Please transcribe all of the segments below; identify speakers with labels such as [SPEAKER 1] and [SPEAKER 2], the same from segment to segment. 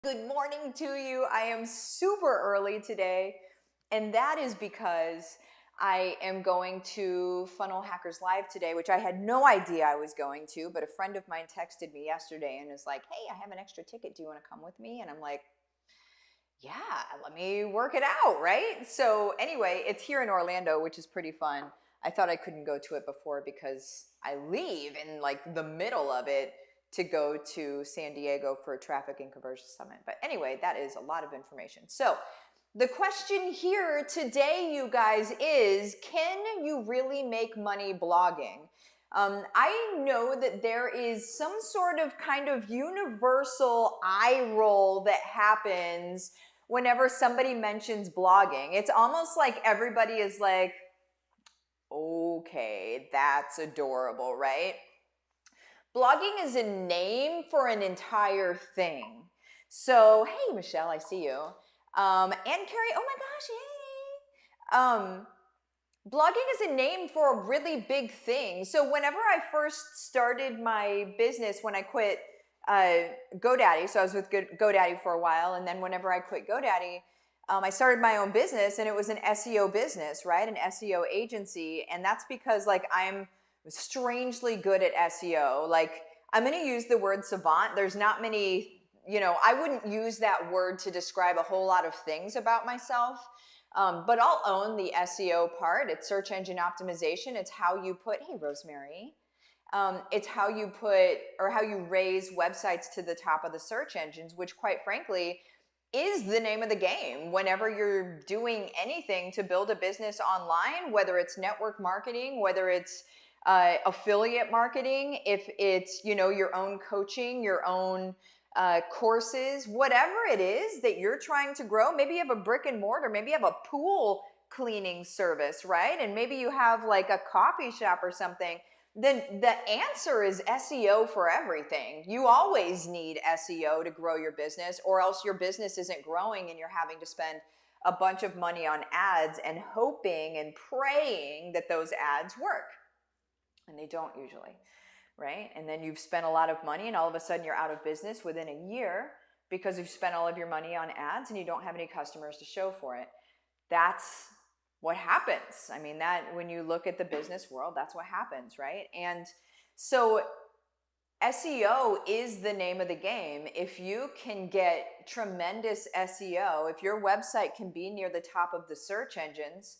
[SPEAKER 1] Good morning to you. I am super early today, and that is because I am going to Funnel Hackers Live today, which I had no idea I was going to, but a friend of mine texted me yesterday and was like, "Hey, I have an extra ticket. Do you want to come with me?" And I'm like, "Yeah, let me work it out," right? So, anyway, it's here in Orlando, which is pretty fun. I thought I couldn't go to it before because I leave in like the middle of it to go to San Diego for a traffic and conversion summit. But anyway, that is a lot of information. So, the question here today, you guys, is can you really make money blogging? I know that there is some sort of kind of universal eye roll that happens whenever somebody mentions blogging. It's almost like everybody is like, okay, that's adorable, right? Blogging is a name for an entire thing. So, hey, Michelle, I see you. And Carrie, oh my gosh, yay. Blogging is a name for a really big thing. So whenever I first started my business, when I quit GoDaddy, so I was with GoDaddy for a while, and then whenever I quit GoDaddy, I started my own business, and it was an SEO business, right? An SEO agency, and that's because like I'm strangely good at SEO. Like I'm going to use the word savant. There's not many, I wouldn't use that word to describe a whole lot of things about myself. But I'll own the SEO part. It's search engine optimization. It's how you put, hey, Rosemary. It's how you put or how you raise websites to the top of the search engines, which quite frankly is the name of the game whenever you're doing anything to build a business online, whether it's network marketing, whether it's affiliate marketing, if it's, your own coaching, your own courses, whatever it is that you're trying to grow. Maybe you have a brick and mortar, maybe you have a pool cleaning service, right? And maybe you have like a coffee shop or something. Then the answer is SEO for everything. You always need SEO to grow your business, or else your business isn't growing and you're having to spend a bunch of money on ads and hoping and praying that those ads work. And they don't usually, right? And then you've spent a lot of money and all of a sudden you're out of business within a year because you've spent all of your money on ads and you don't have any customers to show for it. That's what happens. I mean, that when you look at the business world, that's what happens, right? And so SEO is the name of the game. If you can get tremendous SEO, if your website can be near the top of the search engines,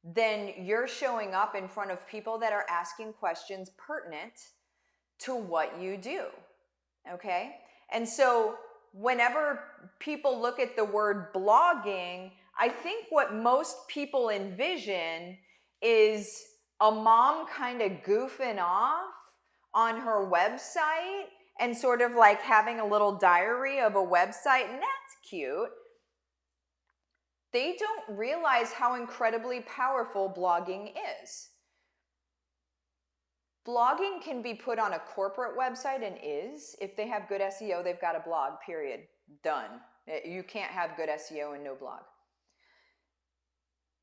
[SPEAKER 1] then you're showing up in front of people that are asking questions pertinent to what you do, okay? And so whenever people look at the word blogging, I think what most people envision is a mom kind of goofing off on her website and sort of like having a little diary of a website, and that's cute. They don't realize how incredibly powerful blogging is. Blogging can be put on a corporate website and is. If they have good SEO, they've got a blog, period. Done. You can't have good SEO and no blog.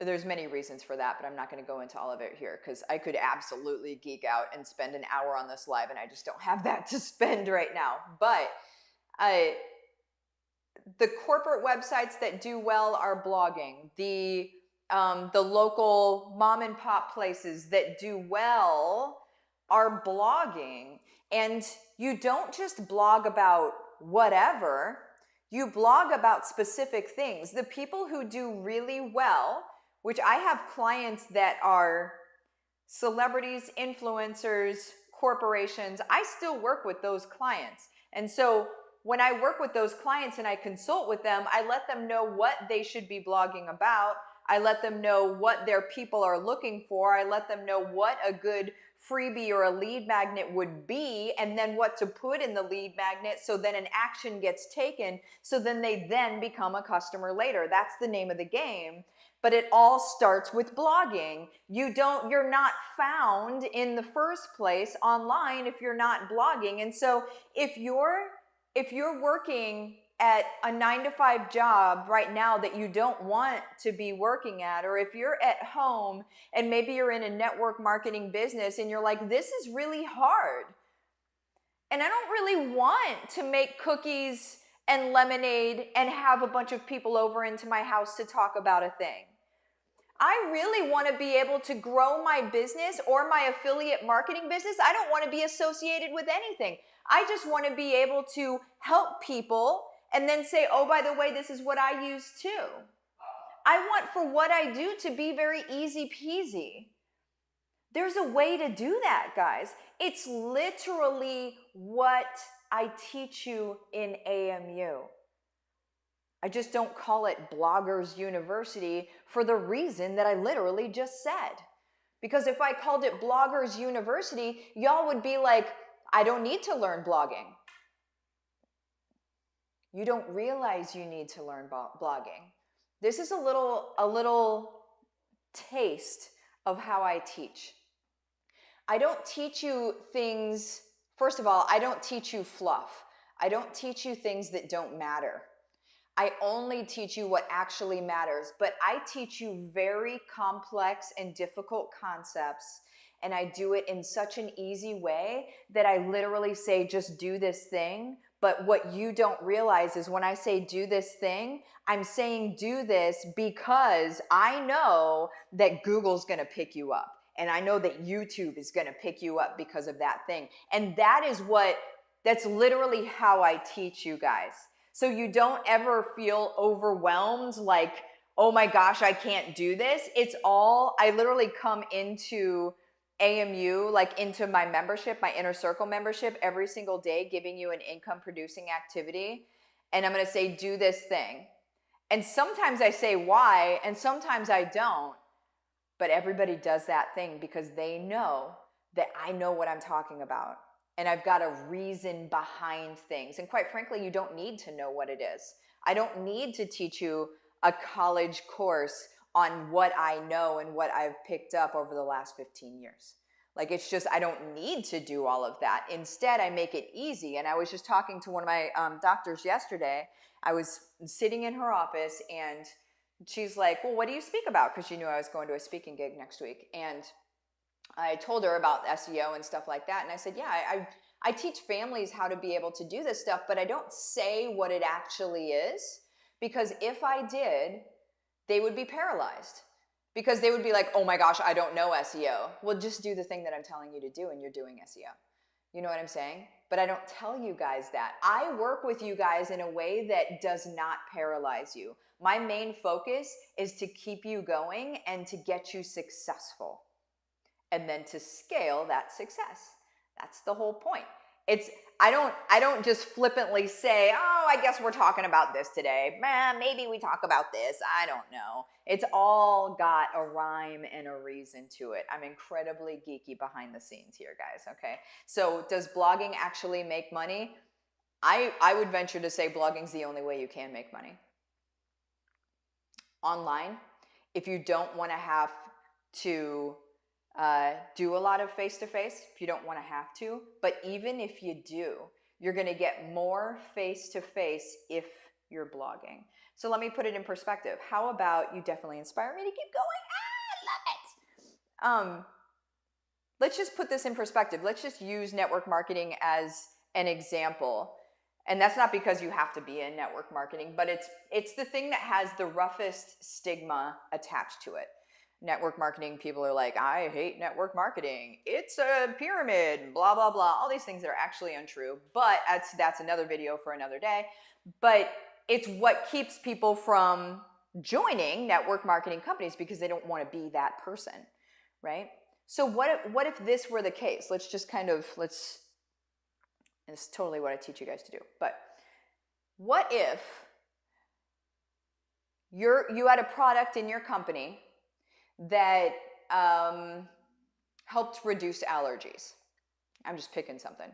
[SPEAKER 1] There's many reasons for that, but I'm not going to go into all of it here because I could absolutely geek out and spend an hour on this live, and I just don't have that to spend right now. But the corporate websites that do well are blogging. The local mom and pop places that do well are blogging. And you don't just blog about whatever, you blog about specific things. The people who do really well, which I have clients that are celebrities, influencers, corporations, I still work with those clients. And so when I work with those clients and I consult with them, I let them know what they should be blogging about. I let them know what their people are looking for. I let them know what a good freebie or a lead magnet would be, and then what to put in the lead magnet so then an action gets taken, so then they then become a customer later. That's the name of the game. But it all starts with blogging. You're not found in the first place online if you're not blogging. And so if you're working at a 9-to-5 job right now that you don't want to be working at, or if you're at home and maybe you're in a network marketing business and you're like, this is really hard, and I don't really want to make cookies and lemonade and have a bunch of people over into my house to talk about a thing. I really want to be able to grow my business or my affiliate marketing business. I don't want to be associated with anything. I just want to be able to help people and then say, oh, by the way, this is what I use too. I want for what I do to be very easy peasy. There's a way to do that, guys. It's literally what I teach you in AMU. I just don't call it Bloggers University for the reason that I literally just said. Because if I called it Bloggers University, y'all would be like, I don't need to learn blogging. You don't realize you need to learn blogging. This is a little taste of how I teach. I don't teach you things, first of all, I don't teach you fluff. I don't teach you things that don't matter. I only teach you what actually matters, but I teach you very complex and difficult concepts, and I do it in such an easy way that I literally say, just do this thing. But what you don't realize is when I say do this thing, I'm saying do this because I know that Google's gonna pick you up. And I know that YouTube is gonna pick you up because of that thing. And that's literally how I teach you guys. So you don't ever feel overwhelmed like, oh my gosh, I can't do this. I literally come into AMU, like into my membership, my inner circle membership every single day, giving you an income producing activity. And I'm going to say, do this thing. And sometimes I say why, and sometimes I don't. But everybody does that thing because they know that I know what I'm talking about. And I've got a reason behind things. And quite frankly, you don't need to know what it is. I don't need to teach you a college course on what I know and what I've picked up over the last 15 years. Like, it's just, I don't need to do all of that. Instead, I make it easy. And I was just talking to one of my doctors yesterday. I was sitting in her office and she's like, well, what do you speak about? Because she knew I was going to a speaking gig next week. And I told her about SEO and stuff like that. And I said, yeah, I teach families how to be able to do this stuff, but I don't say what it actually is, because if I did, they would be paralyzed, because they would be like, oh my gosh, I don't know SEO. Well, just do the thing that I'm telling you to do and you're doing SEO. You know what I'm saying? But I don't tell you guys that. I work with you guys in a way that does not paralyze you. My main focus is to keep you going and to get you successful, and then to scale that success. That's the whole point. I don't just flippantly say, oh, I guess we're talking about this today. Maybe we talk about this. I don't know. It's all got a rhyme and a reason to it. I'm incredibly geeky behind the scenes here, guys, okay? So does blogging actually make money? I would venture to say blogging's the only way you can make money. Online, if you don't want to have to do a lot of face-to-face, if you don't want to have to, but even if you do, you're going to get more face-to-face if you're blogging. So let me put it in perspective. How about, you definitely inspire me to keep going. I love it. Let's just put this in perspective. Let's just use network marketing as an example. And that's not because you have to be in network marketing, but it's the thing that has the roughest stigma attached to it. Network marketing, people are like, I hate network marketing. It's a pyramid, blah, blah, blah. All these things that are actually untrue, but that's another video for another day. But it's what keeps people from joining network marketing companies, because they don't want to be that person, right? So what if this were the case? Let's just it's totally what I teach you guys to do. But what if you had a product in your company that helped reduce allergies? I'm just picking something.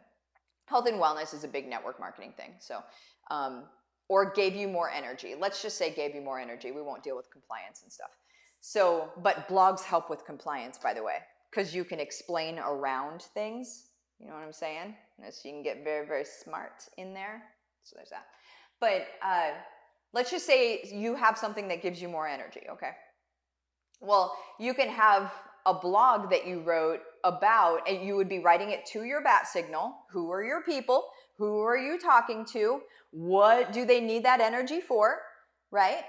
[SPEAKER 1] Health and wellness is a big network marketing thing. So, or gave you more energy. Let's just say gave you more energy. We won't deal with compliance and stuff. So, but blogs help with compliance, by the way, because you can explain around things. You know what I'm saying? So you can get very, very smart in there. So there's that. But let's just say you have something that gives you more energy, okay? Well, you can have a blog that you wrote about, and you would be writing it to your bat signal. Who are your people? Who are you talking to? What do they need that energy for, right?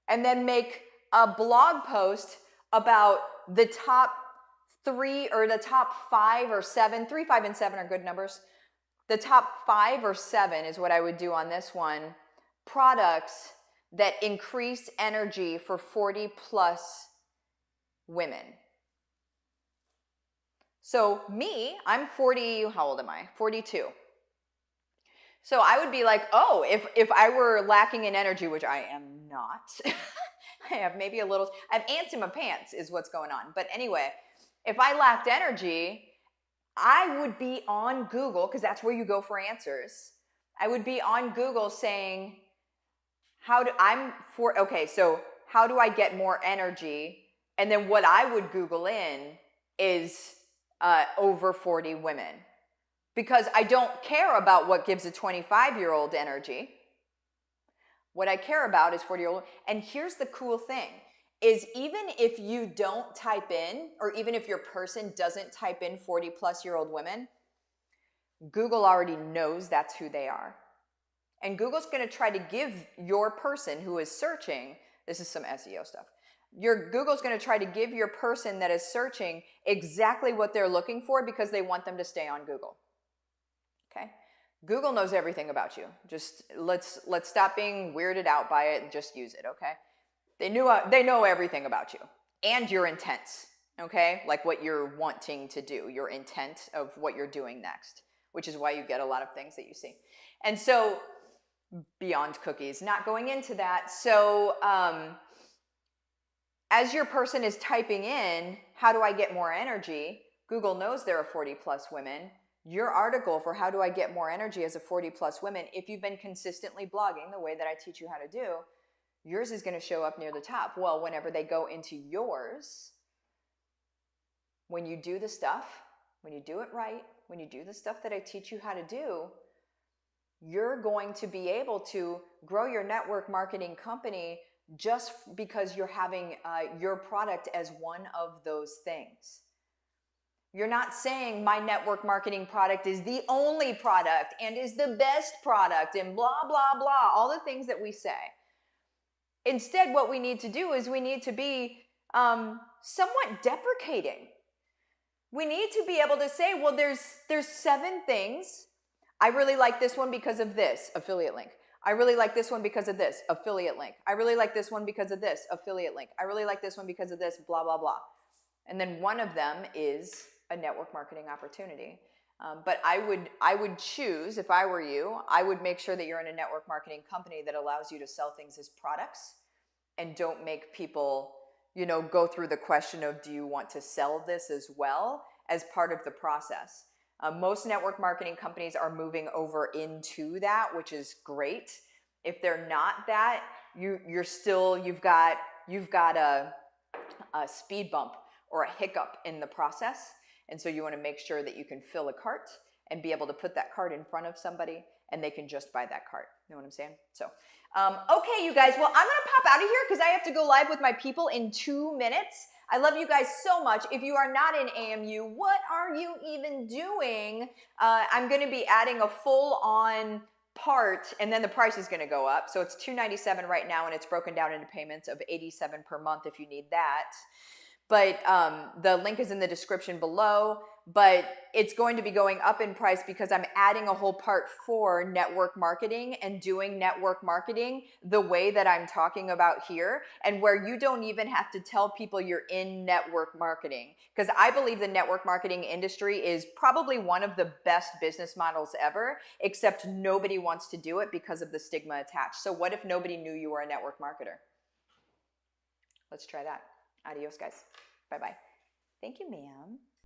[SPEAKER 1] And then make a blog post about the top 3 or the top 5 or 7. 3, 5, and 7 are good numbers. The top 5 or 7 is what I would do on this one. Products that increase energy for 40 plus women. So me, I'm 40, how old am I? 42. So I would be like, oh, if I were lacking in energy, which I am not, I have maybe a little, I have ants in my pants is what's going on. But anyway, if I lacked energy, I would be on Google, because that's where you go for answers. I would be on Google saying, how do I get more energy? And then what I would Google in is over 40 women. Because I don't care about what gives a 25-year-old energy. What I care about is 40-year-old. And here's the cool thing, is even if you don't type in, or even if your person doesn't type in 40-plus-year-old women, Google already knows that's who they are. And Google's going to try to give your person who is searching, this is some SEO stuff, Google's going to try to give your person that is searching exactly what they're looking for because they want them to stay on Google. Okay? Google knows everything about you. Just let's stop being weirded out by it and just use it, okay? They know everything about you and your intents, okay? Like what you're wanting to do, your intent of what you're doing next, which is why you get a lot of things that you see. And so beyond cookies, not going into that. So as your person is typing in, how do I get more energy? Google knows there are 40 plus women. Your article for how do I get more energy as a 40 plus women, if you've been consistently blogging the way that I teach you how to do, yours is going to show up near the top. Well, whenever they go into yours, when you do the stuff, when you do it right, when you do the stuff that I teach you how to do, you're going to be able to grow your network marketing company just because you're having your product as one of those things. You're not saying my network marketing product is the only product and is the best product and blah, blah, blah, all the things that we say. Instead, what we need to do is we need to be somewhat deprecating. We need to be able to say, well, there's 7 things. I really like this one because of this, affiliate link. I really like this one because of this, affiliate link. I really like this one because of this, affiliate link. I really like this one because of this, blah, blah, blah. And then one of them is a network marketing opportunity. But I would choose, if I were you, I would make sure that you're in a network marketing company that allows you to sell things as products and don't make people, go through the question of, do you want to sell this as well as part of the process? Most network marketing companies are moving over into that, which is great. If they're not that, you've got a speed bump or a hiccup in the process. And so you want to make sure that you can fill a cart and be able to put that cart in front of somebody and they can just buy that cart. You know what I'm saying? So, okay, you guys, well, I'm going to pop out of here because I have to go live with my people in 2 minutes. I love you guys so much. If you are not in AMU, what are you even doing? I'm going to be adding a full-on part, and then the price is going to go up. So it's $297 right now, and it's broken down into payments of $87 per month if you need that. But the link is in the description below. But it's going to be going up in price because I'm adding a whole part for network marketing and doing network marketing the way that I'm talking about here, and where you don't even have to tell people you're in network marketing. Because I believe the network marketing industry is probably one of the best business models ever, except nobody wants to do it because of the stigma attached. So what if nobody knew you were a network marketer? Let's try that. Adios, guys. Bye-bye. Thank you, ma'am.